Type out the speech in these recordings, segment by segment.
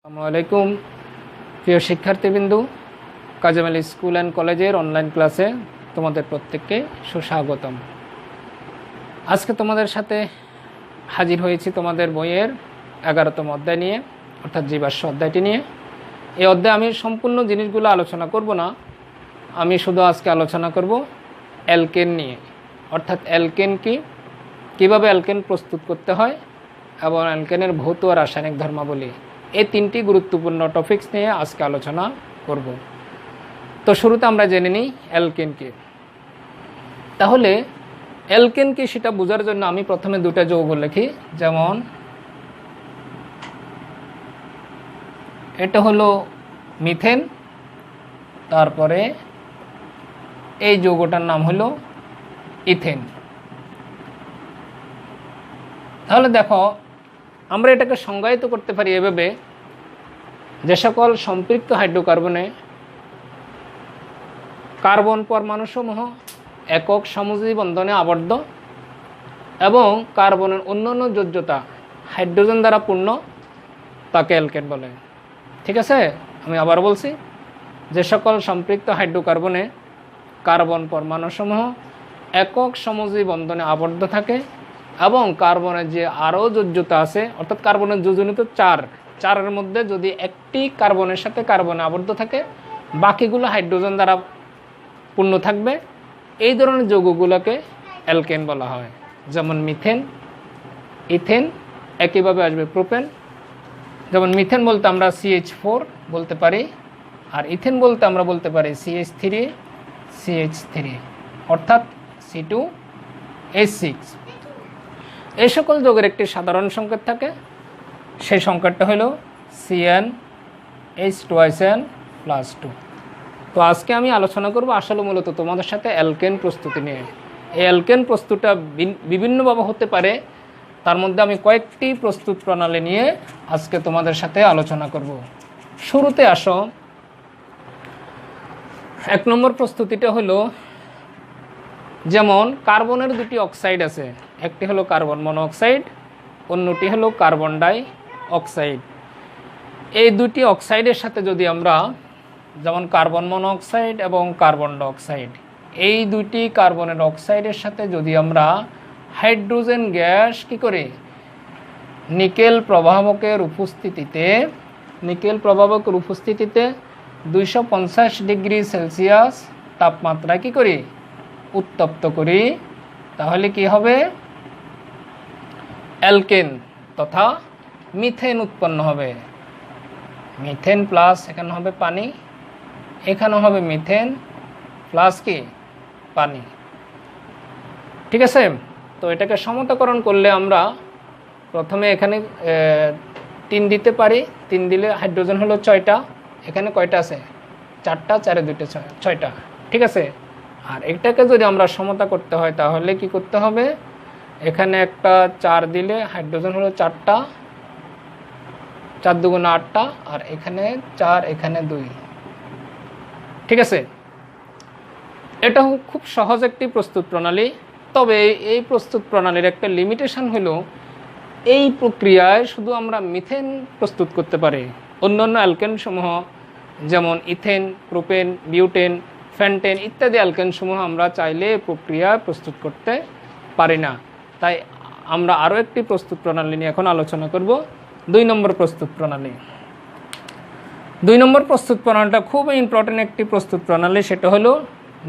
আসসালামু আলাইকুম প্রিয় শিক্ষার্থীবৃন্দু, কাজী আলী স্কুল অ্যান্ড কলেজের অনলাইন ক্লাসে তোমাদের প্রত্যেককে সুস্বাগতম। আজকে তোমাদের সাথে হাজির হয়েছি তোমাদের বইয়ের 11তম অধ্যায় নিয়ে, অর্থাৎ জীবাশ্ম অধ্যায়টি নিয়ে। এই অধ্যায়ে আমি সম্পূর্ণ জিনিসগুলো আলোচনা করব না, আমি শুধু আজকে আলোচনা করব অ্যালকেন নিয়ে, অর্থাৎ অ্যালকেন কি, কীভাবে অ্যালকেন প্রস্তুত করতে হয় এবং অ্যালকেনের ভৌত ও রাসায়নিক ধর্মাবলী, এই তিনটি গুরুত্বপূর্ণ টপিকস নিয়ে আজকে আলোচনা করব। তো শুরুতে আমরা জেনে নিই অ্যালকেন কি। তাহলে অ্যালকেন কি সেটা বোঝার জন্য আমি প্রথমে দুটো যৌগ লিখি। যেমন এটা হলো মিথেন, তারপরে এই যৌগটার নাম হলো ইথেন। তাহলে দেখো, আমরা এটাকে সংজ্ঞায়িত করতে পারি এভাবে, যে সকল সম্পৃক্ত হাইড্রোকার্বনে কার্বন পরমাণুসমূহ একক সমযোজী বন্ধনে আবদ্ধ এবং কার্বনের অন্যান্য যোজ্যতা হাইড্রোজেন দ্বারা পূর্ণ, তাকে অ্যালকেন বলে। ঠিক আছে, আমি আবার বলছি, যে সকল সম্পৃক্ত হাইড্রোকার্বনে কার্বন পরমাণুসমূহ একক সমযোজী বন্ধনে আবদ্ধ থাকে এবং কার্বনের যে আরও যোজ্যতা আছে, অর্থাৎ কার্বনের যোজনিত চারের মধ্যে যদি একটি কার্বনের সাথে কার্বনে আবদ্ধ থাকে, বাকিগুলো হাইড্রোজেন দ্বারা পূর্ণ থাকবে, এই ধরনের যৌগগুলোকে অ্যালকেন বলা হয়। যেমন মিথেন, ইথেন, একইভাবে আসবে প্রোপেন। যেমন মিথেন বলতে আমরা CH4 বলতে পারি, আর ইথেন বলতে আমরা বলতে পারি CH3 অর্থাৎ C2H6। এই সকল যৌগের একটি সাধারণ সংকেত থাকে, সেই সংকেতটা হলো CnH2n+2। তো আজকে আমি আলোচনা করব আসলে মূলত তোমাদের সাথে অ্যালকেন প্রস্তুতি নিয়ে। এই অ্যালকেন প্রস্তুতটা বিভিন্নভাবে হতে পারে, তার মধ্যে আমি কয়েকটি প্রস্তুত প্রণালী নিয়ে আজকে তোমাদের সাথে আলোচনা করব। শুরুতে আসো, 1 নম্বর প্রস্তুতিটা হলো, যেমন কার্বনের দুটি অক্সাইড আছে, একটি হলো কার্বন মনোঅক্সাইড, অন্যটি হলো কার্বন ডাই অক্সাইড। এই দুটি অক্সাইডের সাথে যদি আমরা, যেমন কার্বন মনোঅক্সাইড এবং কার্বন ডাইঅক্সাইড, এই দুটি কার্বনের অক্সাইডের সাথে যদি আমরা হাইড্রোজেন গ্যাস কি করে নিকেল প্রবাহকের উপস্থিতিতে 250 ডিগ্রি সেলসিয়াস তাপমাত্রায় কি করি, উত্তপ্ত করি, তাহলে কি হবে, অ্যালকেন তথা মিথেন উৎপন্ন হবে। মিথেন প্লাস এখানে হবে পানি, এখানে হবে মিথেন প্লাস কি পানি। ঠিক আছে, তো এটাকে সমতাকরণ করলে আমরা প্রথমে এখানে 3 দিতে পারি। 3 দিলে হাইড্রোজেন হলো 6টা, এখানে কয়টা আছে, 4টা, 4 2 6টা। ঠিক আছে, আর এটাকে যদি আমরা সমতা করতে হয় তাহলে কি করতে হবে, এখানে একটা 4 দিলে হাইড্রোজেন হলো 4টা, 4 2 8টা, আর এখানে 4, এখানে 2। ঠিক আছে, এটা খুব সহজ একটি প্রস্তুত প্রণালী। তবে এই প্রস্তুত প্রণালীর একটা লিমিটেশন হলো, এই প্রক্রিয়ায় শুধু আমরা মিথেন প্রস্তুত করতে পারি, অন্যান্য অ্যালকেন সমূহ যেমন ইথেন, প্রোপেন, বিউটেন, ফ্যান্টেন ইত্যাদি অ্যালকেন সমূহ আমরা চাইলে প্রক্রিয়া প্রস্তুত করতে পারি না। তাই আমরা আরও একটি প্রস্তুত প্রণালী নিয়ে এখন আলোচনা করব, 2 নম্বর প্রস্তুত প্রণালী। 2 নম্বর প্রস্তুত প্রণালীটা খুব ইম্পর্টেন্ট একটি প্রস্তুত প্রণালী, সেটা হলো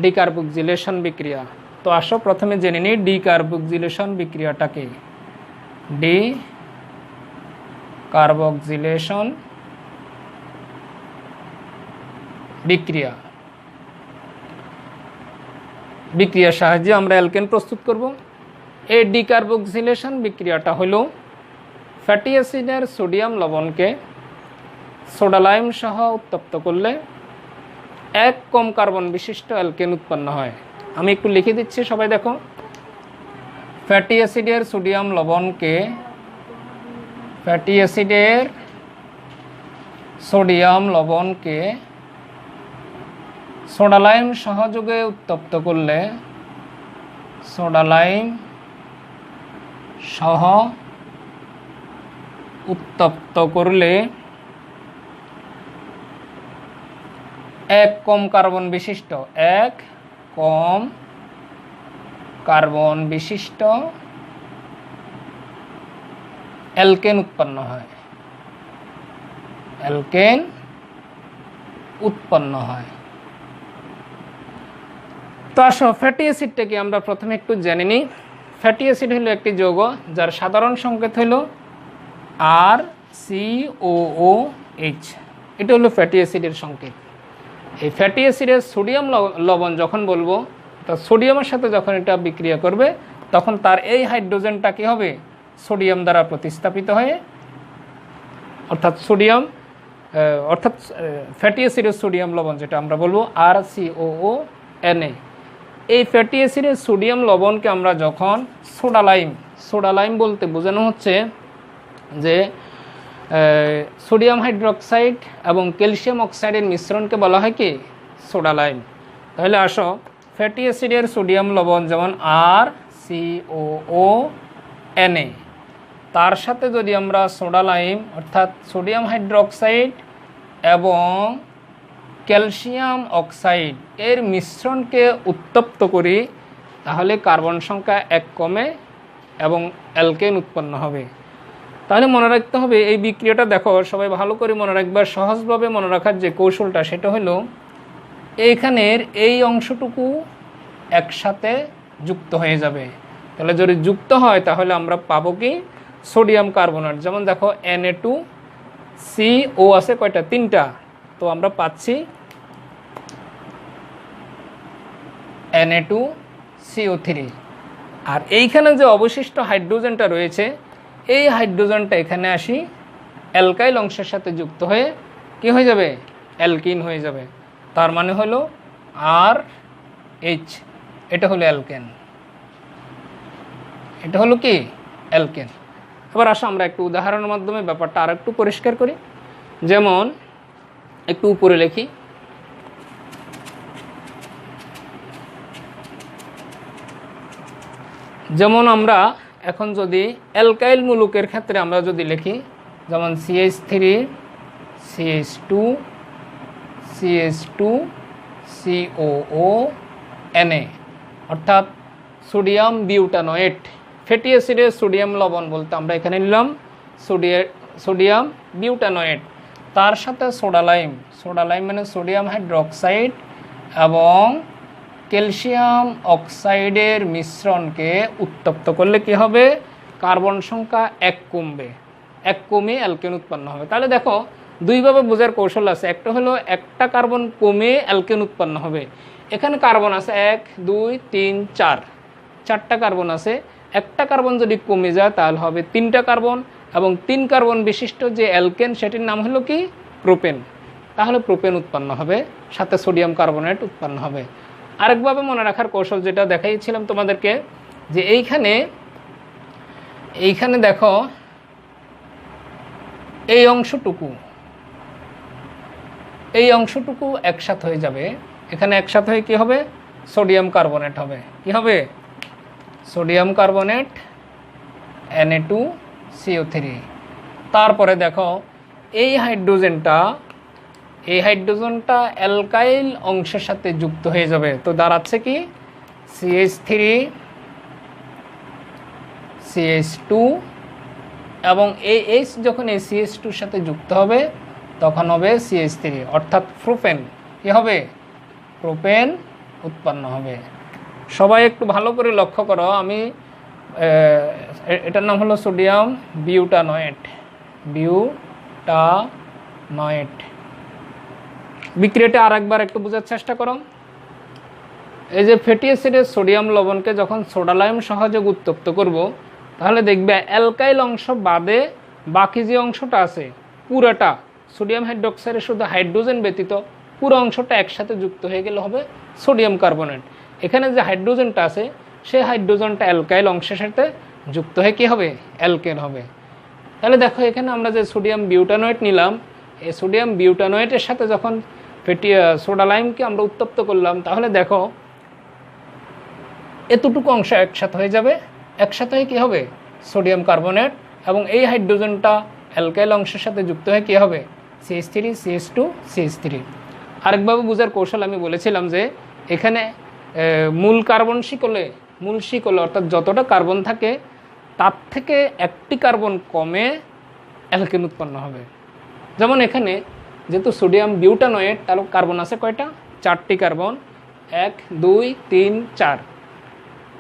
ডিকার্বক্সিলেশন বিক্রিয়া। তো আসো প্রথমে জেনে নিই ডিকার্বক্সিলেশন বিক্রিয়াটা কি। ডিকার্বক্সিলেশন বিক্রিয়ার সাহায্যে আমরা অ্যালকেন প্রস্তুত করব। এই ডিকার্বক্সিলেশন বিক্রিয়াটা হলো ফ্যাটি অ্যাসিডের সোডিয়াম লবণকে সোডা লাইম সহ উত্তপ্ত করলে 1 কম কার্বন বিশিষ্ট অ্যালকেন উৎপন্ন হয়। আমি একটু লিখে দিচ্ছি, সবাই দেখো। ফ্যাটি অ্যাসিডের সোডিয়াম লবণকে, ফ্যাটি অ্যাসিডের সোডিয়াম লবণকে সোডা লাইম সহযোগে উত্তপ্ত করলে, সোডা লাইম সহ উত্তপ্ত করলে এক কম কার্বন বিশিষ্ট, এক কম কার্বন বিশিষ্ট অ্যালকেন উৎপন্ন হয়, অ্যালকেন উৎপন্ন হয়। তো আসো ফ্যাটি অ্যাসিডটাকে আমরা প্রথমে একটু জেনে নিই। ফ্যাটি অ্যাসিড হলো একটি যৌগ যার সাধারণ সংকেত হলো RCOOH। এটা হলো ফ্যাটি অ্যাসিডের সংকেত। এই ফ্যাটি অ্যাসিডের সোডিয়াম লবণ যখন বলবো, তা সোডিয়ামের সাথে যখন এটা বিক্রিয়া করবে তখন তার এই হাইড্রোজেনটা কী হবে, সোডিয়াম দ্বারা প্রতিস্থাপিত হয়ে, অর্থাৎ সোডিয়াম অর্থাৎ ফ্যাটি অ্যাসিডের সোডিয়াম লবণ যেটা আমরা বলবো RCOONA, এই ফ্যাটি অ্যাসিডের সোডিয়াম লবণকে আমরা যখন সোডা লাইম বলতে বোঝানো হচ্ছে যে সোডিয়াম হাইড্রোক্সাইড এবং ক্যালসিয়াম অক্সাইডের মিশ্রণকে বলা হয় কি সোডা লাইম। তাহলে আসো ফ্যাটি অ্যাসিডের সোডিয়াম লবণ যেমন RCOONA, তার সাথে যদি আমরা সোডা লাইম অর্থাৎ সোডিয়াম হাইড্রোক্সাইড এবং ক্যালসিয়াম অক্সাইড এর মিশ্রণকে উত্তপ্ত করি, তাহলে কার্বন সংখ্যা এক কমে এবং অ্যালকেন উৎপন্ন হবে। তাহলে মনে রাখতে হবে এই বিক্রিয়াটা, দেখো সবাই ভালো করে মনে রাখবার, সহজভাবে মনে রাখার যে কৌশলটা সেটা হলো এইখানের এই অংশটুকু একসাথে যুক্ত হয়ে যাবে। তাহলে যদি যুক্ত হয় তাহলে আমরা পাবো কি সোডিয়াম কার্বনেট। যেমন দেখো Na2CO আছে কয়টা, তিনটা, তো আমরা পাচ্ছি Na2CO3। আর এইখানে যে অবশিষ্ট হাইড্রোজেনটা রয়েছে, এই হাইড্রোজেনটা এখানে আসি অ্যালকাইল অংশের সাথে যুক্ত হয়ে কি হয়ে যাবে, অ্যালকিন হয়ে যাবে। তার মানে হলো RH, এটা হলো অ্যালকেন, এটা হলো কি অ্যালকেন। এবার আসো আমরা একটু উদাহরণের মাধ্যমে ব্যাপারটা আর একটু পরিষ্কার করি। যেমন একটু উপরে লিখি, যেমন আমরা এখন যদি অ্যালকাইল মূলকের ক্ষেত্রে আমরা যদি লিখি, যেমন CH3 CH2 CH2 COONA, অর্থাৎ সোডিয়াম বিউটানোয়েট। ফ্যাটি অ্যাসিডের সোডিয়াম লবণ বলতে আমরা এখানে নিলাম সোডিয়াম বিউটানোয়েট, তার সাথে সোডা লাইম মানে সোডিয়াম হাইড্রোক্সাইড এবং ক্যালসিয়াম অক্সাইডের মিশ্রণকে উত্তপ্ত করলে কি হবে, কার্বন সংখ্যা এক কমবে, এক কমে অ্যালকেন উৎপন্ন হবে। তাহলে দেখো দুইভাবে বোঝার কৌশল আছে। একটা হলো একটা কার্বন কমে অ্যালকেন উৎপন্ন হবে। এখানে কার্বন আছে 1 2 3 4, চারটা কার্বন আছে। একটা কার্বন যদি কমে যায় তাহলে হবে 3টা কার্বন, এবং 3 কার্বন বিশিষ্ট যে অ্যালকেন সেটির নাম হলো কি প্রোপেন। তাহলে প্রোপেন উৎপন্ন হবে, সাথে সোডিয়াম কার্বনেট উৎপন্ন হবে। আরেকভাবে মনে রাখার কৌশল যেটা দেখাইছিলাম তোমাদেরকে, যে এইখানে দেখো এই অংশটুকু একসাথে হয়ে যাবে, এখানে একসাথে হয়ে কি হবে, সোডিয়াম কার্বনেট হবে। কি হবে, সোডিয়াম কার্বনেট Na2CO3। তারপরে দেখো এই হাইড্রোজেনটা অ্যালকাইল অংশের সাথে যুক্ত হয়ে যাবে। তো দাঁড়াচ্ছে কি CH3 CH2, এবং এই H যখন এই CH2 সাথে যুক্ত হবে তখন হবে CH3, অর্থাৎ প্রোপেন। কি হবে, প্রোপেন উৎপন্ন হবে। সবাই একটু ভালো করে লক্ষ্য করো, আমি এটার নাম হলো সোডিয়াম বিউটানোয়েট। বিক্রিয়াটা আর একবার একটু বোঝার চেষ্টা করো। এই যে ফ্যাটি অ্যাসিডের সোডিয়াম লবণকে যখন সোডা লাইম সহযোগে উত্তপ্ত করব, তাহলে দেখবে অ্যালকাইল অংশ বাদে বাকি যে অংশটা আছে পুরোটা, সোডিয়াম হাইড্রোক্সাইডের শুধু হাইড্রোজেন ব্যতীত পুরো অংশটা একসাথে যুক্ত হয়ে গেলে হবে সোডিয়াম কার্বনেট। এখানে যে হাইড্রোজেনটা আছে সেই হাইড্রোজেনটা অ্যালকাইল অংশের সাথে যুক্ত হয়ে কী হবে, অ্যালকেন হবে। তাহলে দেখো এখানে আমরা যে সোডিয়াম বিউটানোয়েট নিলাম, এই সোডিয়াম বিউটানোয়েটের সাথে যখন সোডা লাইমকে আমরা উত্তপ্ত করলাম, তাহলে দেখো এতটুকু অংশ একসাথে হয়ে যাবে, একসাথে হয়ে কী হবে, সোডিয়াম কার্বনেট, এবং এই হাইড্রোজেনটা অ্যালকাইল অংশের সাথে যুক্ত হয়ে কী হবে, CH3 CH2 CH3। আরেকভাবে বোঝার কৌশল আমি বলেছিলাম যে এখানে মূল কার্বন মূল শিকলে অর্থাৎ যতটা কার্বন থাকে তার থেকে একটি কার্বন কমে অ্যালকেন উৎপন্ন হবে। যেমন এখানে যেহেতু সোডিয়াম বিউটানয়েড, তাহলে কার্বন আছে কয়টা? 4টি কার্বন, 1 2 3 4।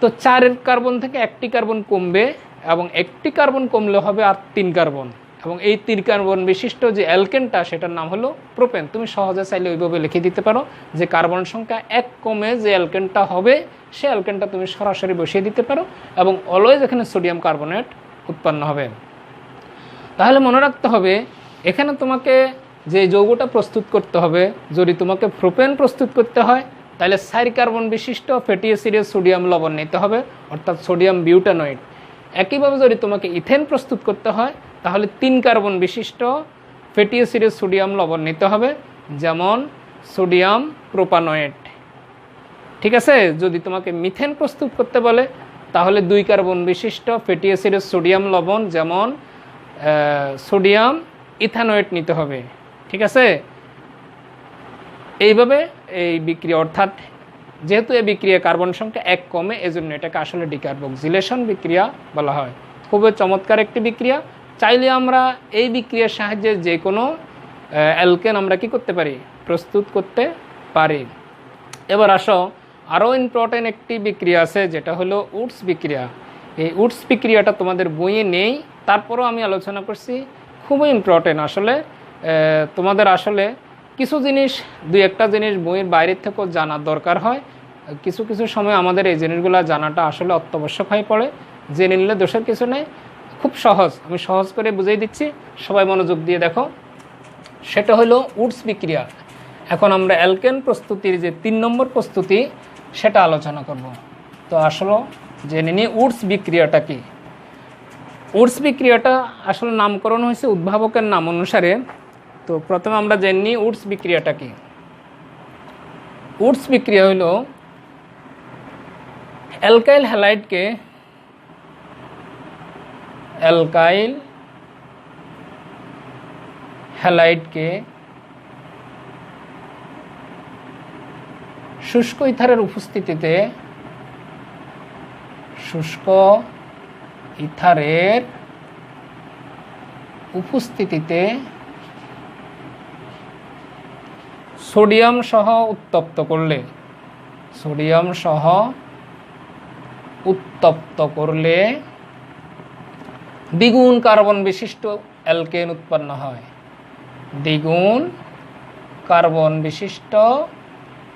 তো 4 কার্বন থেকে একটি কার্বন কমবে এবং একটি কার্বন কমলে হবে আর 3 কার্বন, এবং এই 3 কার্বন বিশিষ্ট যে অ্যালকেনটা সেটার নাম হলো প্রোপেন। তুমি সহজে চাইলে ওইভাবে লিখে দিতে পারো যে কার্বন সংখ্যা 1 কমে যে অ্যালকেনটা হবে সে অ্যালকেনটা তুমি সরাসরি বসিয়ে দিতে পারো এবং অলওয়েজ এখানে সোডিয়াম কার্বনেট উৎপন্ন হবে। তাহলে মনে রাখতে হবে এখানে তোমাকে যে যৌগটা প্রস্তুত করতে হবে, যদি তোমাকে প্রোপেন প্রস্তুত করতে হয় তাহলে 4 কার্বন বিশিষ্ট ফ্যাটি অ্যাসিডের সোডিয়াম লবণ নিতে হবে, অর্থাৎ সোডিয়াম বিউটানয়েড। একইভাবে যদি তোমাকে ইথেন প্রস্তুত করতে হয় তাহলে 3 কার্বন বিশিষ্ট ফ্যাটি অ্যাসিডের সোডিয়াম লবণ নিতে হবে, যেমন সোডিয়াম প্রোপানয়েড। ঠিক আছে? যদি তোমাকে মিথেন প্রস্তুত করতে বলে তাহলে 2 কার্বন বিশিষ্ট ফ্যাটি অ্যাসিডের সোডিয়াম লবণ, যেমন সোডিয়াম ইথানয়েড নিতে হবে। ঠিক আছে? এইভাবে এই বিক্রিয়া, অর্থাৎ যেহেতু এই বিক্রিয়া কার্বন সংখ্যা 1 কমে, এজন্য এটাকে আসলে ডিকার্বক্সিলেশন বিক্রিয়া বলা হয়। খুবই চমৎকার একটি বিক্রিয়া। চাইলে আমরা এই বিক্রিয়ার সাহায্যে যে কোনো অ্যালকেন আমরা কি করতে পারি? প্রস্তুত করতে পারি। এবার আসো, আরও ইম্পর্টেন্ট একটি বিক্রিয়া আছে যেটা হলো উডস বিক্রিয়া। এই উডস বিক্রিয়াটা তোমাদের বইয়ে নেই, তারপরও আমি আলোচনা করছি, খুবই ইম্পর্টেন্ট। আসলে তোমাদের আসলে কিছু জিনিস, 2-1টা জিনিস বইয়ের বাইরের থেকেও জানার দরকার হয়। কিছু কিছু সময় আমাদের এই জিনিসগুলো জানাটা আসলে অত্যাবশ্যক হয়ে পড়ে। জেনে নিলে দোষের কিছু নেই, খুব সহজ। আমি সহজ করে বুঝিয়ে দিচ্ছি, সবাই মনোযোগ দিয়ে দেখো। সেটা হলো উডস বিক্রিয়া। এখন আমরা অ্যালকেন প্রস্তুতির যে 3 নম্বর প্রস্তুতি সেটা আলোচনা করব। তো আসলে জেনে নিই উডস বিক্রিয়াটা কি। উডস বিক্রিয়াটা আসলে নামকরণ হয়েছে উদ্ভাবকের নাম অনুসারে। তো প্রথমে আমরা জেনে নিই উডস বিক্রিয়াটা কি। উডস বিক্রিয়া হলো অ্যালকাইল হ্যালাইডকে শুষ্ক ইথারের উপস্থিতিতে সোডিয়াম সহ উত্তপ্ত করলে দ্বিগুণ কার্বন বিশিষ্ট অ্যালকেন উৎপন্ন হয়। দ্বিগুণ কার্বন বিশিষ্ট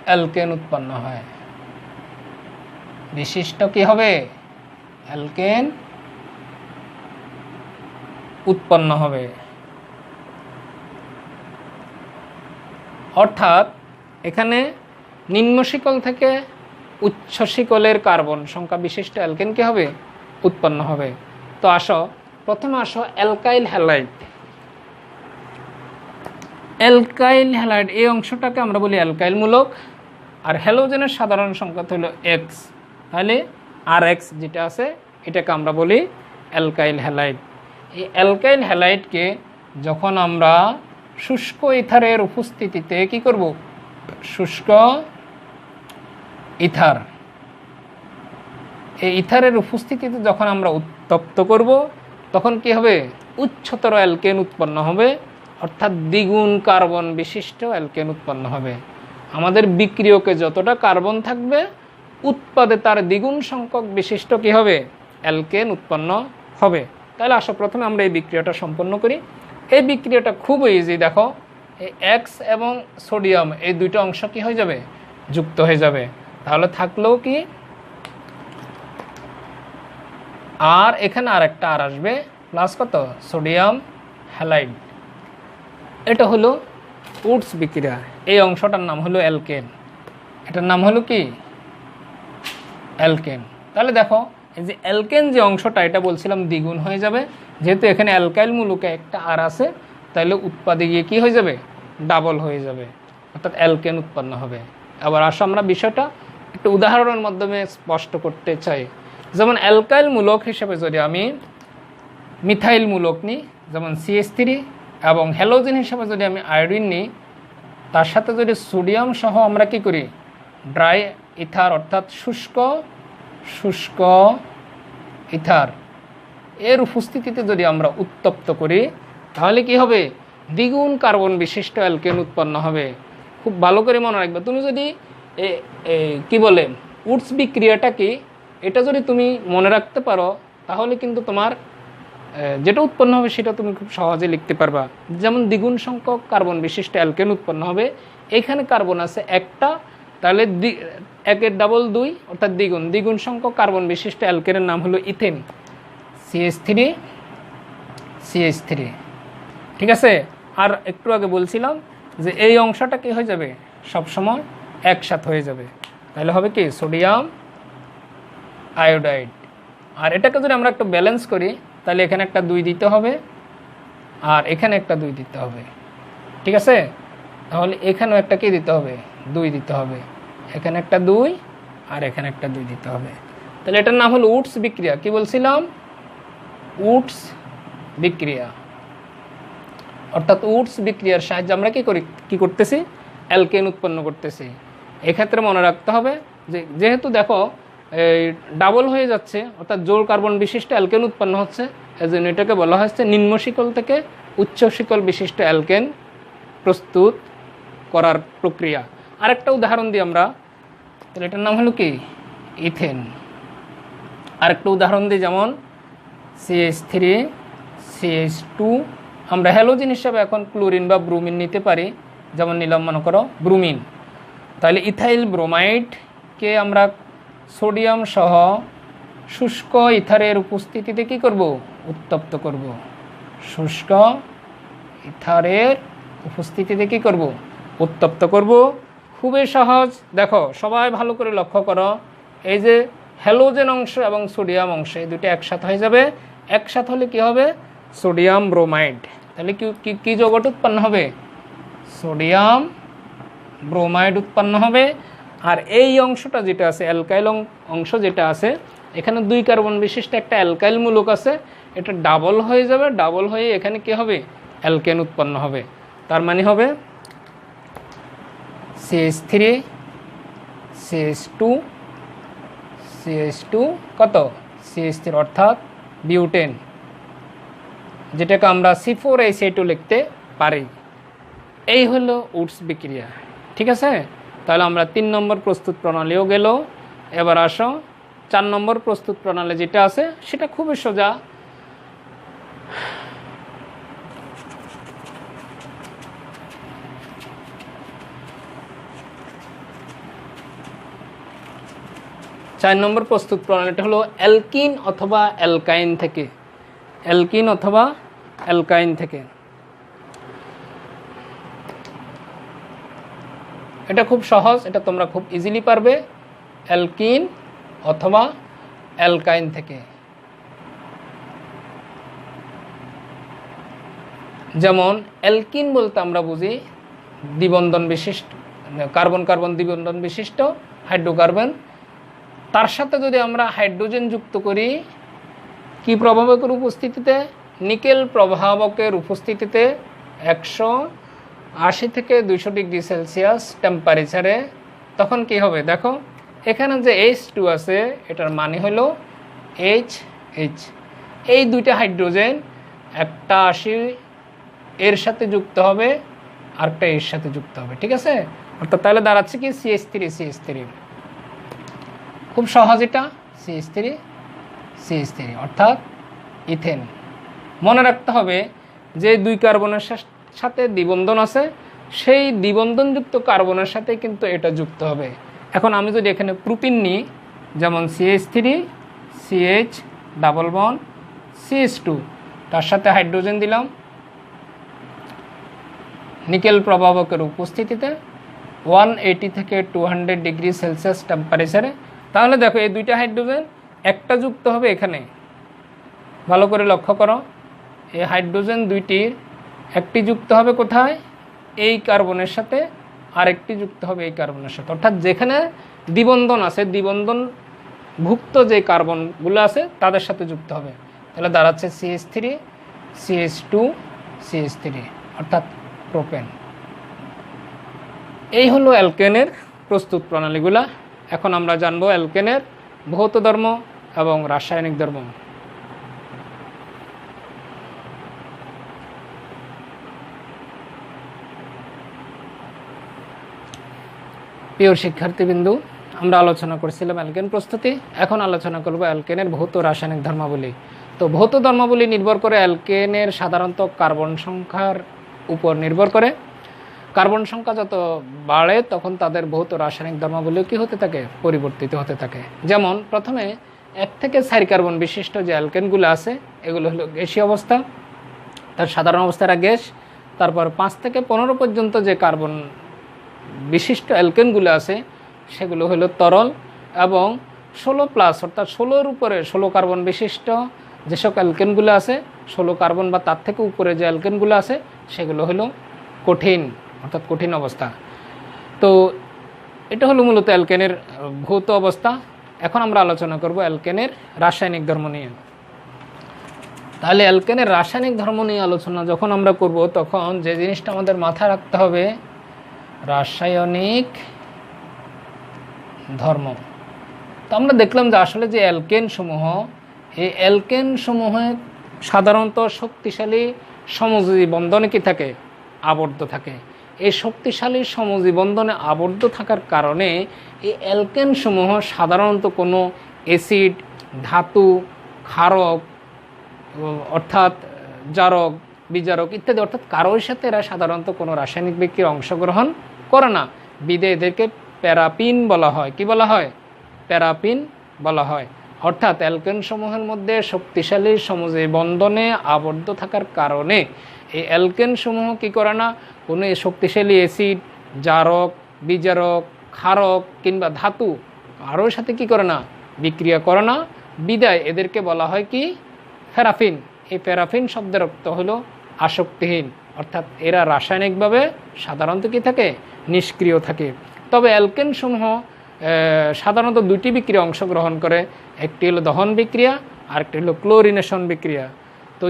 অ্যালকেন উৎপন্ন হয়। বিশিষ্ট কি হবে? অ্যালকেন উৎপন্ন হবে। অর্থাৎ এখানে নিম্ন শিকল থেকে উচ্চ শিকলের কার্বন সংখ্যা বিশিষ্ট অ্যালকেন কি হবে? উৎপন্ন হবে। তো প্রথমে অ্যালকাইল হ্যালাইড এই অংশটাকে আমরা বলি অ্যালকাইল মূলক, আর হ্যালোজেনের সাধারণ সংখ্যা হলো X, তাহলে RX যেটা আছে এটাকে আমরা বলি অ্যালকাইল হ্যালাইড। এই অ্যালকাইল হ্যালাইডকে যখন আমরা শুষ্ক ইথারের উপস্থিতিতে কি করব? শুষ্ক ইথার, এই ইথারের উপস্থিতিতে যখন আমরা উত্তপ্ত করব তখন কি হবে? উচ্চতর অ্যালকেন উৎপন্ন হবে, অর্থাৎ দ্বিগুণ কার্বন বিশিষ্ট অ্যালকেন উৎপন্ন হবে। আমাদের বিক্রিয়কে যতটা কার্বন থাকবে উৎপাদে তার দ্বিগুণ সংখ্যক বিশিষ্ট কি হবে? অ্যালকেন উৎপন্ন হবে। তাহলে প্রথমে আমরা এই বিক্রিয়াটা সম্পন্ন করি। এই বিক্রিয়াটা খুব ইজি। দেখো, এই X এবং সোডিয়াম এই দুইটা অংশ কি হয়ে যাবে? যুক্ত হয়ে যাবে। তাহলে থাকলেও কি আর এখানে আরেকটা আর আসবে, প্লাস কত? Sodium halide. এটা হলো উডস বিক্রিয়া। এই অংশটার নাম হলো অ্যালকেন, এটার নাম হলো কি? অ্যালকেন। তাহলে দেখো, এই যে অ্যালকেন যে অংশটা, এটা বলছিলাম দ্বিগুণ হয়ে যাবে, যেহেতু এখানে অ্যালকাইল মূলকে একটা আর আছে, তাহলে উৎপাদে গিয়ে কি হয়ে যাবে? ডাবল হয়ে যাবে, অর্থাৎ অ্যালকেন উৎপন্ন হবে। আবার আমরা বিষয়টা একটু উদাহরণের মাধ্যমে স্পষ্ট করতে চাই। যেমন অ্যালকাইল মূলক হিসেবে যদি আমি মিথাইল মূলক নিই, যেমন CH3, এবং হ্যালোজেন হিসেবে যদি আমি আয়োডিন নিই তার সাথে যদি সোডিয়াম সহ আমরা কি করি, ড্রাই ইথার অর্থাৎ শুষ্ক ইথার এর উপস্থিতিতে যদি আমরা উত্তপ্ত করি, তাহলে কি হবে, দ্বিগুণ কার্বন বিশিষ্ট অ্যালকেন উৎপন্ন হবে। খুব ভালো করে মনে রাখবে। তুমি যদি কি বলে উডস বিক্রিয়াটা কি, এটা যদি তুমি মনে রাখতে পারো, তাহলে কিন্তু তোমার যেটা উৎপন্ন হবে সেটা তুমি খুব সহজে লিখতে পারবা। যেমন দ্বিগুণ সংখ্যক কার্বন বিশিষ্ট অ্যালকেন উৎপন্ন হবে, এখানে কার্বন আছে একটা, তাহলে একের ডাবল 2 অর্থাৎ দ্বিগুণ সংখ্যক কার্বন বিশিষ্ট অ্যালকেনের নাম হলো ইথেন, CH3। ঠিক আছে। আর একটু আগে বলছিলাম যে এই অংশটা কি হয়ে যাবে, সবসময় একসাথে হয়ে যাবে। তাহলে হবে কি, সোডিয়াম আয়োডাইড। আর এটাকে যদি আমরা একটু ব্যালেন্স করি, তাহলে এখানে একটা 2 দিতে হবে আর এখানে একটা 2 দিতে হবে। ঠিক আছে। তাহলে এখানেও একটা কি দিতে হবে, 2 দিতে হবে। এখানে একটা 2 আর এখানে একটা 2 দিতে হবে। তাহলে এটার নাম হলো উডস বিক্রিয়া। কি বলছিলাম, উডস বিক্রিয়া। অর্থাৎ উডস বিক্রিয়ার সাহায্যে আমরা কি করতেছি, অ্যালকেন উৎপন্ন করতেছি। এক্ষেত্রে মনে রাখতে হবে যে যেহেতু দেখো এই ডাবল হয়ে যাচ্ছে, অর্থাৎ জোড় কার্বন বিশিষ্ট অ্যালকেন উৎপন্ন হচ্ছে, এজন্য এটাকে বলা হচ্ছে নিম্ন শিকল থেকে উচ্চ শিকল বিশিষ্ট অ্যালকেন প্রস্তুত করার প্রক্রিয়া। আরেকটা উদাহরণ দিই আমরা, তাহলে এটার নাম হলো কি, ইথেন। আরেকটা উদাহরণ দিই, যেমন CH3 CH2। আমরা হ্যালোজেন হিসাবে এখন ক্লোরিন বা ব্রোমিন নিতে পারি, যেমন নিলাম মনে করো ব্রোমিন। তাহলে ইথাইল ব্রোমাইডকে আমরা সোডিয়াম সহ শুষ্ক ইথারের উপস্থিতিতে কি করব, উত্তপ্ত করব। শুষ্ক ইথারের উপস্থিতিতে কি করব, উত্তপ্ত করব। খুবই সহজ। দেখো সবাই ভালো করে লক্ষ্য করো, এই যে হ্যালোজেন অংশ এবং সোডিয়াম অংশ এই দুটো একসাথে হয়ে যাবে। একসাথে হলে কি হবে, সোডিয়াম ব্রোমাইড। তাহলে কি যৌগটা উৎপন্ন হবে, সোডিয়াম ব্রোমাইড উৎপন্ন হবে। আর এই অংশটা যেটা আছে, অ্যালকাইল অংশ যেটা আছে, এখানে 2 কার্বন বিশিষ্ট একটা অ্যালকাইল মূলক আছে, এটা ডাবল হয়ে যাবে। ডাবল হয়ে এখানে কি হবে, অ্যালকেন উৎপন্ন হবে। তার মানে হবে CH3 CH2 কত, CH3 অর্থাৎ বিউটেন, যেটাকে আমরা C4H8 লিখতে পারি। এই হলো উডস বিক্রিয়া। ঠিক আছে। তাহলে আমরা 3 নম্বর প্রস্তুত প্রণালীও গেল। এবার আসো 4 নম্বর প্রস্তুত প্রণালী যেটা আছে সেটা খুবই সোজা। চার নম্বর প্রস্তুত প্রণালীটা হলো অ্যালকিন অথবা অ্যালকাইন থেকে। অ্যালকিন অথবা অ্যালকাইন থেকে। এটা খুব সহজ, এটা তোমরা খুব ইজিলি পারবে। অ্যালকিন অথবা অ্যালকাইন থেকে। যেমন অ্যালকিন বলতে আমরা বুঝি দ্বিবন্ধন বিশিষ্ট, কার্বন কার্বন দ্বিবন্ধন বিশিষ্ট হাইড্রোকার্বন। তার সাথে যদি আমরা হাইড্রোজেন যুক্ত করি, কি প্রভাবকের উপস্থিতিতে, নিকেল প্রভাবকের উপস্থিতিতে 180 থেকে 200 ডিগ্রি সেলসিয়াস টেম্পারেচারে, তখন কি হবে দেখো, এখানে যে H2 আছে এটার মানে হলো HH। এই দুইটা হাইড্রোজেন, একটা 80 এর সাথে যুক্ত হবে আর একটা এর সাথে যুক্ত হবে। ঠিক আছে। অর্থাৎ তাহলে দাঁড়াচ্ছে কি CH3 খুব সহজ। এটা CH3 অর্থাৎ ইথেন। মনে রাখতে হবে যে 2 কার্বনের সাথে দ্বিবন্ধন আছে, সেই দ্বিবন্ধনযুক্ত কার্বনের সাথে কিন্তু এটা যুক্ত হবে। এখন আমি যদি এখানে প্রোপিন নিই, যেমন CH3 CH double bond CH2, তার সাথে হাইড্রোজেন দিলাম নিকেল প্রভাবকের উপস্থিতিতে 180 থেকে 200 ডিগ্রি সেলসিয়াস টেম্পারেচারে। তাহলে দেখো এই দুইটা হাইড্রোজেন একটা যুক্ত হবে এখানে। ভালো করে লক্ষ্য করো, এই হাইড্রোজেন দুইটির একটি যুক্ত হবে কোথায়, এই কার্বনের সাথে, আর একটি যুক্ত হবে এই কার্বনের সাথে। অর্থাৎ যেখানে দ্বিবন্ধন আছে, দ্বিবন্ধন ভুক্ত যে কার্বনগুলো আছে তাদের সাথে যুক্ত হবে। তাহলে দাঁড়াচ্ছে CH3 CH2 CH3 অর্থাৎ প্রোপেন। এই হলো অ্যালকেনের প্রস্তুত প্রণালীগুলা। এখন আমরা জানবো অ্যালকেনের ভৌত ধর্ম এবং রাসায়নিক ধর্ম। প্রিয় শিক্ষার্থীবৃন্দু, আমরা আলোচনা করছিলাম অ্যালকেন প্রস্তুতি। এখন আলোচনা করব অ্যালকেনের ভৌত রাসায়নিক ধর্মাবলী। তো ভৌত ধর্মাবলী নির্ভর করে অ্যালকেনের সাধারণত কার্বন সংখ্যার উপর নির্ভর করে। কার্বন সংখ্যা যত বাড়ে তখন তাদের ভৌত রাসায়নিক ধর্মাবলীও কি হতে থাকে, পরিবর্তিত হতে থাকে। যেমন প্রথমে 1 থেকে 4 কার্বন বিশিষ্ট যে অ্যালকেনগুলো আছে এগুলো হলো গ্যাসীয় অবস্থা, তার সাধারণ অবস্থাটা গ্যাস। তারপর 5 থেকে 15 পর্যন্ত যে কার্বন বিশিষ্ট অ্যালকেনগুলো আছে সেগুলো হলো তরল, এবং 16+ অর্থাৎ 16-এর উপরে 16 কার্বন বিশিষ্ট যেসব অ্যালকেনগুলো আছে, 16 কার্বন বা তার থেকে উপরে যে অ্যালকেনগুলো আছে সেগুলো হলো কঠিন, অর্থাৎ কঠিন অবস্থা। তো এটা হলো মূলত অ্যালকেনের ভৌত অবস্থা। এখন আমরা আলোচনা করব অ্যালকেনের রাসায়নিক ধর্ম নিয়ে। তাহলে অ্যালকেনের রাসায়নিক ধর্ম নিয়ে আলোচনা যখন আমরা করব তখন যে জিনিসটা আমাদের মাথায় রাখতে হবে, রাসায়নিক ধর্ম। তো আমরা দেখলাম যে আসলে যে অ্যালকেন সমূহ, এই অ্যালকেন সমূহে সাধারণত শক্তিশালী সমযোজী বন্ধনে কি থাকে, আবদ্ধ থাকে। এই শক্তিশালী সমযোজী বন্ধনে আবদ্ধ থাকার কারণে এই অ্যালকেন সমূহ সাধারণত কোনো অ্যাসিড, ধাতু, ক্ষারক অর্থাৎ জারক, বিজারক ইত্যাদি অর্থাৎ কারোর সাথে এরা সাধারণত কোনো রাসায়নিক বিক্রিয়ায় অংশগ্রহণ করে না। বিদে এদেরকে প্যারাপিন বলা হয়। কি বলা হয়? প্যারাপিন বলা হয়। অর্থাৎ অ্যালকেন সমূহের মধ্যে শক্তিশালী সমযোজী বন্ধনে আবদ্ধ থাকার কারণে এই অ্যালকেন সমূহ কী করে না, কোনো শক্তিশালী অ্যাসিড, জারক, বিজারক, ক্ষারক কিংবা ধাতু কারোর সাথে কি করে না, বিক্রিয়া করে না। বিদায় এদেরকে বলা হয় কি, প্যারাফিন। এই প্যারাফিন শব্দের অর্থ হলো আসক্তিহীন, অর্থাৎ এরা রাসায়নিকভাবে সাধারণত কি থাকে, নিষ্ক্রিয় থাকে। তবে অ্যালকেন সমূহ সাধারণত 2টি বিক্রিয়া অংশগ্রহণ করে, একটি হলো দহন বিক্রিয়া আর একটি হলো ক্লোরিনেশন বিক্রিয়া। তো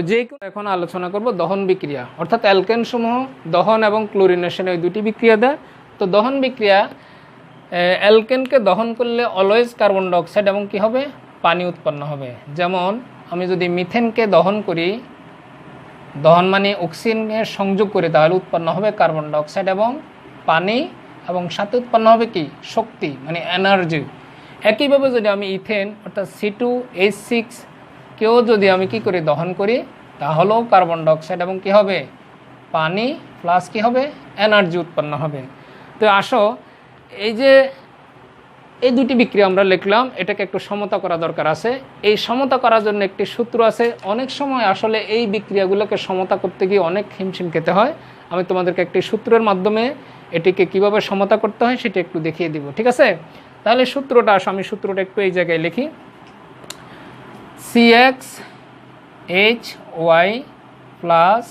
এখন আলোচনা করব দহন বিক্রিয়া, অর্থাৎ অ্যালকেন সমূহ দহন এবং ক্লোরিনেশন এই 2টি বিক্রিয়া দেয়। তো দহন বিক্রিয়া, অ্যালকেনকে দহন করলে অলওয়েজ কার্বন ডাইঅক্সাইড এবং কি হবে, পানি উৎপন্ন হবে। যেমন আমি যদি মিথেনকে দহন করি, দহন মানে অক্সিজেনের সংযোগ করি, তাহলে উৎপন্ন হবে কার্বন ডাইঅক্সাইড এবং পানি, এবং সাথে উৎপন্ন হবে কি, শক্তি মানে এনার্জি। একইভাবে যদি আমি ইথেন অর্থাৎ C2H6 কেও যদি আমি কি করি, দহন করি, তাহলেও কার্বন ডাইঅক্সাইড এবং কি হবে, পানি প্লাস কি হবে, এনার্জি উৎপন্ন হবে। তো আসো এই যে এই 2টি বিক্রিয়া আমরা লিখলাম, এটাকে একটু সমতা করা দরকার আছে। এই সমতা করার জন্য একটি সূত্র আছে। অনেক সময় আসলে এই বিক্রিয়াগুলোকে সমতা করতে গিয়ে অনেক হিমশিম খেতে হয়। আমি তোমাদেরকে একটি সূত্রের মাধ্যমে এটিকে কিভাবে সমতা করতে হয় সেটা একটু দেখিয়ে দিব, ঠিক আছে? তাহলে সূত্রটা আসো, আমি সূত্রটা একটু এই জায়গায় লিখি। CxHy plus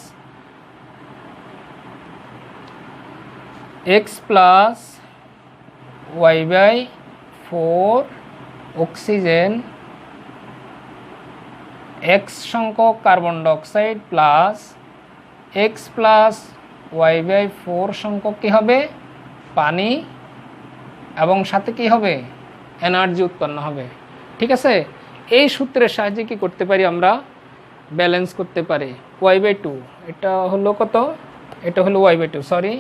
X plus Y/4 oxygen X সংখ্যক carbon dioxide plus X plus Y/4 সংখ্যক কী হবে, পানি, এবং সাথে কি হবে, এনার্জি উৎপন্ন হবে, ঠিক আছে? এই সূত্রের সাহায্যে কি করতে পারি, আমরা ব্যালেন্স করতে পারি। Y/2 এটা হলো কত, এটা হলো Y/2, সরি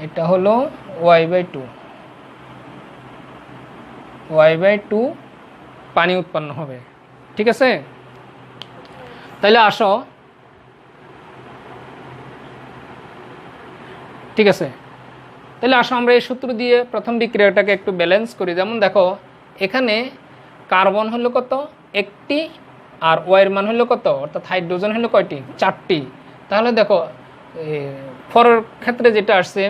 এটা হলো Y/2 পানি উৎপন্ন হবে, ঠিক আছে? তাহলে আসো, ঠিক আছে, তাহলে আসো আমরা এই সূত্র দিয়ে প্রথম বিক্রিয়াটাকে একটু ব্যালেন্স করি। যেমন দেখো এখানে কার্বন হলো কত, 1টি, আর ওয়াইয়ের মান হলো কত, অর্থাৎ হাইড্রোজেন হলো কয়টি, 4টি। তাহলে দেখো ফরের ক্ষেত্রে যেটা আসছে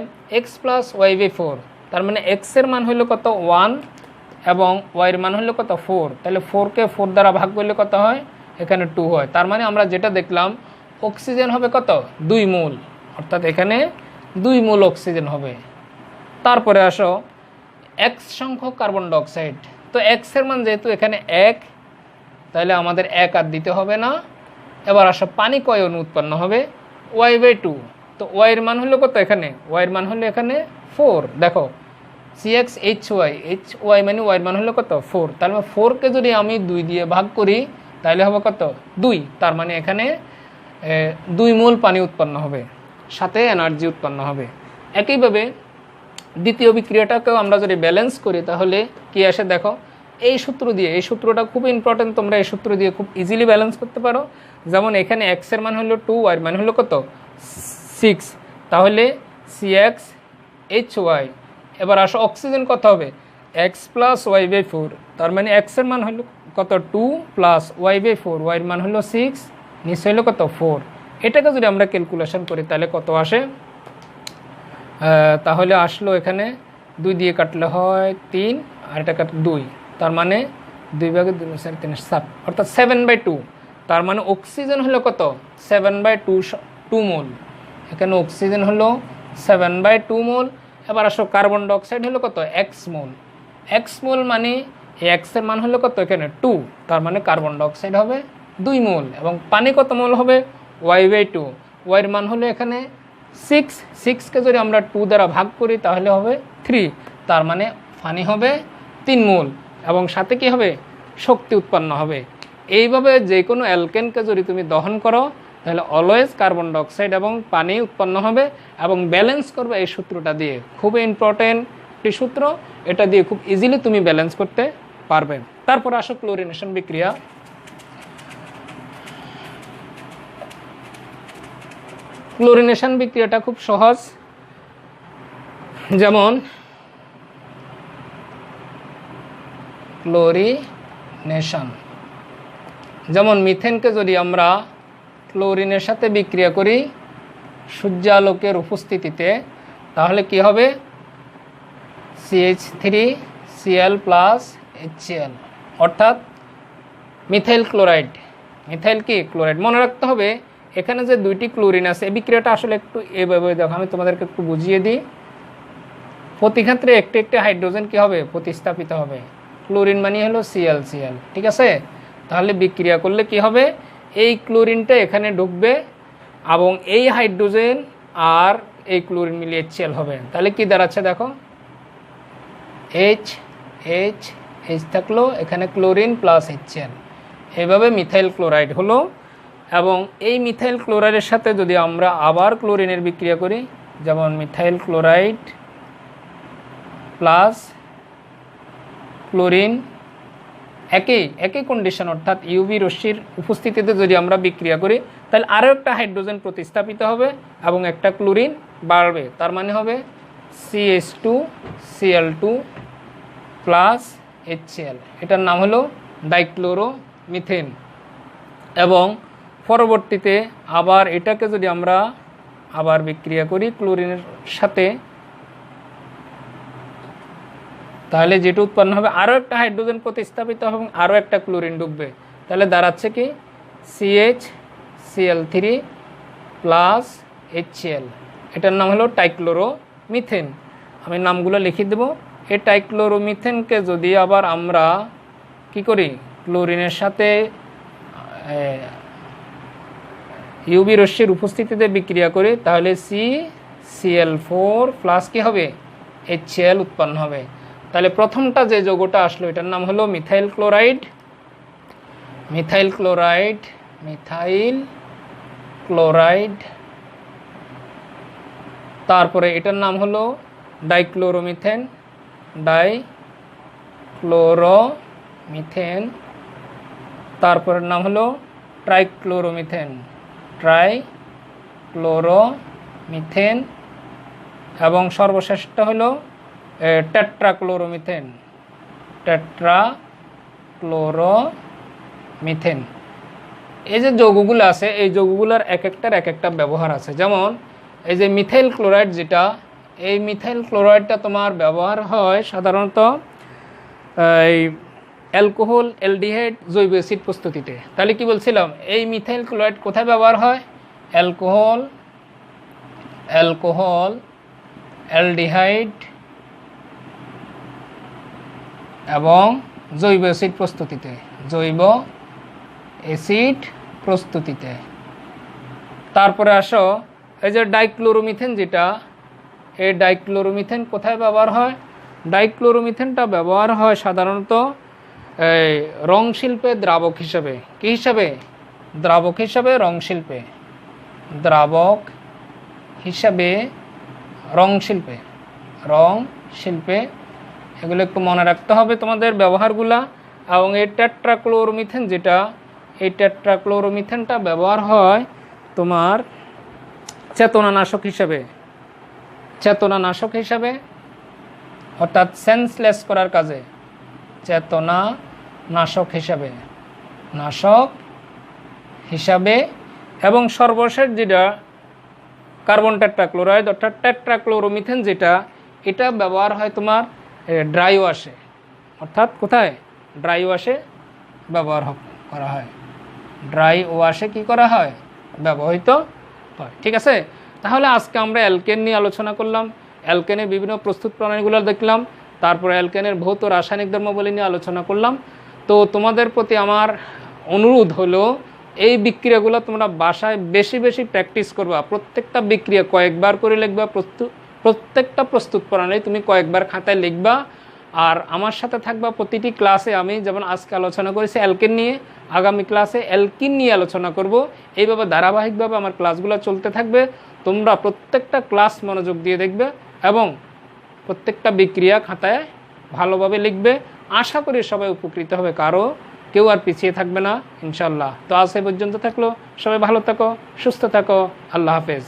X প্লাস Y/4, তার মানে X এর মান হলো কত, 1, এবং ওয়াইয়ের মান হলো কত, 4। তাহলে 4কে 4 দ্বারা ভাগ করলে কত হয়, এখানে 2 হয়। তার মানে আমরা যেটা দেখলাম অক্সিজেন হবে কত, 2 মোল, অর্থাৎ এখানে 2 মোল অক্সিজেন হবে। তারপরে আসো X সংখ্যক কার্বন ডাইঅক্সাইড। তো X এর মান যেহেতু এখানে 1, তাহলে আমাদের 1 আর দিতে হবে না। এবার আসো পানি কয় অণু উৎপন্ন হবে, Y/2। তো ওয়াই এর মান হলো কত এখানে? ওয়াই এর মান হলো এখানে 4। দেখো CXHY মানে ওয়াই এর মান হলো কত? 4। তাহলে 4কে যদি আমি 2 দিয়ে ভাগ করি তাহলে হবে কত? 2। তার মানে এখানে 2 মোল পানি উৎপন্ন হবে, সাথে এনার্জি উৎপন্ন হবে। একইভাবে দ্বিতীয় বিক্রিয়াটাকেও আমরা যদি ব্যালেন্স করি তাহলে কি আসে দেখো, এই সূত্র দিয়ে, এই সূত্রটা খুব ইম্পর্টেন্ট, তোমরা এই সূত্র দিয়ে খুব ইজিলি ব্যালেন্স করতে পারো। যেমন এখানে x এর মান হলো 2, y এর মান হলো কত? 6। তাহলে CXHY। এবার আসো অক্সিজেন কত হবে? x + y/4। তার মানে x এর মান হলো কত? 2 + y/4, y এর মান হলো 6, নিচে হলো কত? 4। এটাকে যদি আমরা ক্যালকুলেশন করি তাহলে কত আসে? তাহলে আসলো এখানে 2 দিয়ে কাটলে হয় 3, আর এটা কাটলে 2, তার মানে 2 ভাগে 2 4 3 7, অর্থাৎ 7/2। তার মানে অক্সিজেন হলো কত? 7/2 মোল। এখানে অক্সিজেন হলো 7/2 মোল। এবার আসো কার্বন ডাইঅক্সাইড হলো কত? x মোল। x মোল মানে এই x এর মান হলো কত? এখানে 2, তার মানে কার্বন ডাইঅক্সাইড হবে 2 মোল। এবং পানি কত মোল হবে? y/2। y এর মান হলো এখানে 6, 6কে যদি আমরা 2 দ্বারা ভাগ করি তাহলে হবে 3, তার মানে পানি হবে 3 মোল। এবং সাথে কি হবে? শক্তি উৎপন্ন হবে। এইভাবে যে কোনো অ্যালকেনকে যদি তুমি দহন করো তাহলে অলওয়েজ কার্বন ডাইঅক্সাইড এবং পানি উৎপন্ন হবে, এবং ব্যালেন্স করবে এই সূত্রটা দিয়ে। খুবই ইম্পর্টেন্ট একটি সূত্র, এটা দিয়ে খুব ইজিলি তুমি ব্যালেন্স করতে পারবে। তারপর আসো ক্লোরিনেশন বিক্রিয়া। ক্লোরিনেশন বিক্রিয়াটা খুব সহজ। যেমন ক্লোরিনেশন, যেমন মিথেনকে যদি আমরা ক্লোরিনের সাথে বিক্রিয়া করি সূর্যালোকের উপস্থিতিতে তাহলে কি হবে? CH3Cl + HCl, অর্থাৎ মিথাইল ক্লোরাইড। মিথাইল কি? ক্লোরাইড। মনে রাখতে হবে এখানে যে 2টি ক্লোরিন আছে, এই বিক্রিয়াটা আসলে একটু এভাবে দেখো, আমি তোমাদেরকে একটু বুঝিয়ে দিই। প্রতি ক্ষেত্রে একটি একটি হাইড্রোজেন কি হবে? প্রতিস্থাপিত হবে। ক্লোরিন মানে হলো Cl, ঠিক আছে? তাহলে বিক্রিয়া করলে কি হবে? এই ক্লোরিনটা এখানে ঢুকবে এবং এই হাইড্রোজেন আর এই ক্লোরিন মিলিয়ে HCl হবে। তাহলে কি দাঁড়াচ্ছে দেখো, H থাকলো, এখানে ক্লোরিন প্লাস HCl, এইভাবে মিথাইল ক্লোরাইড হলো। এবং এই মিথাইল ক্লোরাইডের সাথে যদি আমরা আবার ক্লোরিনের বিক্রিয়া করি, যেমন মিথাইল ক্লোরাইড প্লাস ক্লোরিন, একই কন্ডিশন, অর্থাৎ ইউভি রশ্মির উপস্থিতিতে যদি আমরা বিক্রিয়া করি তাহলে আরও একটা হাইড্রোজেন প্রতিস্থাপিত হবে এবং একটা ক্লোরিন বাড়বে। তার মানে হবে CH2Cl2 প্লাস HCl, এটার নাম হলো ডাইক্লোরোমিথেন। এবং পরবর্তীতে আবার এটাকে যদি আমরা আবার বিক্রিয়া করি ক্লোরিনের সাথে, তাহলে যেটা উৎপন্ন হবে আরও একটা হাইড্রোজেন প্রতিস্থাপিত হবে এবং আরও একটা ক্লোরিন ডুববে। তাহলে দাঁড়াচ্ছে কি? CHCl3 প্লাস HCl, এটার নাম হলো টাইক্লোরোমিথেন। আমি নামগুলো লিখে দেব। এই টাইক্লোরোমিথেনকে যদি আবার আমরা কি করি? ক্লোরিনের সাথে ইউভি রশ্মির উপস্থিতিতে বিক্রিয়া করি তাহলে CCl4 প্লাস কি হবে? HCl উৎপন্ন হবে। তাহলে প্রথমটা যে যৌগটা আসলো এটার নাম হলো মিথাইল ক্লোরাইড, তারপরে এটার নাম হলো ডাইক্লোরোমিথেন, তারপরের নাম হলো ট্রাইক্লোরোমিথেন, এবং সর্বশেষটা হলো টেট্রাক্লোরোমিথেন। এই যে যৌগগুলো আছে এই যৌগগুলোর এক একটা ব্যবহার আছে। যেমন এই যে মিথাইল ক্লোরাইড, যেটা এই মিথাইল ক্লোরাইডটা তোমার ব্যবহার হয় সাধারণত এই অ্যালকোহল, অ্যালডিহাইড, জৈব অ্যাসিড প্রস্তুতিতে। তাহলে কি বলছিলাম? এই মিথাইল ক্লোরাইড কোথায় ব্যবহার হয়? অ্যালকোহল, অ্যালডিহাইড এবং জৈব অ্যাসিড প্রস্তুতিতে। তারপরে আসো এই যে ডাইক্লোরোমিথেন যেটা, এই ডাইক্লোরোমিথেন কোথায় ব্যবহার হয়? ডাইক্লোরোমিথেনটা ব্যবহার হয় সাধারণত এই রং শিল্পে দ্রাবক হিসাবে। কী হিসাবে? দ্রাবক হিসাবে, রং শিল্পে। দ্রাবক হিসাবে রং শিল্পে, রং শিল্পে। এগুলো একটু মনে রাখতে হবে তোমাদের ব্যবহারগুলা। এবং এই টেট্রাক্লোরোমিথেন যেটা, এই টেট্রাক্লোরোমিথেনটা ব্যবহার হয় তোমার চেতনানাশক হিসাবে, চেতনানাশক হিসাবে, অর্থাৎ সেন্সলেস করার কাজে, চেতনানাশক হিসাবে, নাশক হিসাবে। এবং সর্বশেষ যেটা কার্বন টেট্রাক্লোরাইড অর্থাৎ টেট্রাক্লোরোমিথেন যেটা, এটা ব্যবহার হয় তোমার ড্রাই ওয়াশে, অর্থাৎ কোথায়? ড্রাই ওয়াশে ব্যবহার করা হয়। ড্রাই ওয়াশে কি করা হয়? ব্যবহৃত হয়। ঠিক আছে, তাহলে আজকে আমরা অ্যালকেন নিয়ে আলোচনা করলাম, অ্যালকেনের বিভিন্ন প্রস্তুত প্রণালীগুলো দেখলাম, তারপরে অ্যালকেনের ভৌত রাসায়নিক ধর্মাবলী নিয়ে আলোচনা করলাম। তো তোমাদের প্রতি আমার অনুরোধ হলো এই বিক্রিয়াগুলো তোমরা বাসায় বেশি বেশি প্র্যাকটিস করবা। প্রত্যেকটা বিক্রিয়া কয়েকবার করে লিখবা, প্রত্যেকটা প্রস্তুত প্রণালী তুমি কয়েকবার খাতায় লিখবা। আর আমার সাথে থাকবা প্রতিটি ক্লাসে। আমি যেমন আজকে আলোচনা করেছি অ্যালকেন নিয়ে, আগামী ক্লাসে অ্যালকিন নিয়ে আলোচনা করব। এইভাবে ধারাবাহিকভাবে আমার ক্লাসগুলো চলতে থাকবে। তোমরা প্রত্যেকটা ক্লাস মনোযোগ দিয়ে দেখবে এবং প্রত্যেকটা বিক্রিয়া খাতায় ভালোভাবে লিখবে। আশা করি সবাই উপকৃত হবে, কারো কেউ আর পিছিয়ে থাকবে না ইনশাল্লাহ। তো আজ এই পর্যন্ত থাকলো, সবাই ভালো থাকো, সুস্থ থাকো, আল্লাহ হাফেজ।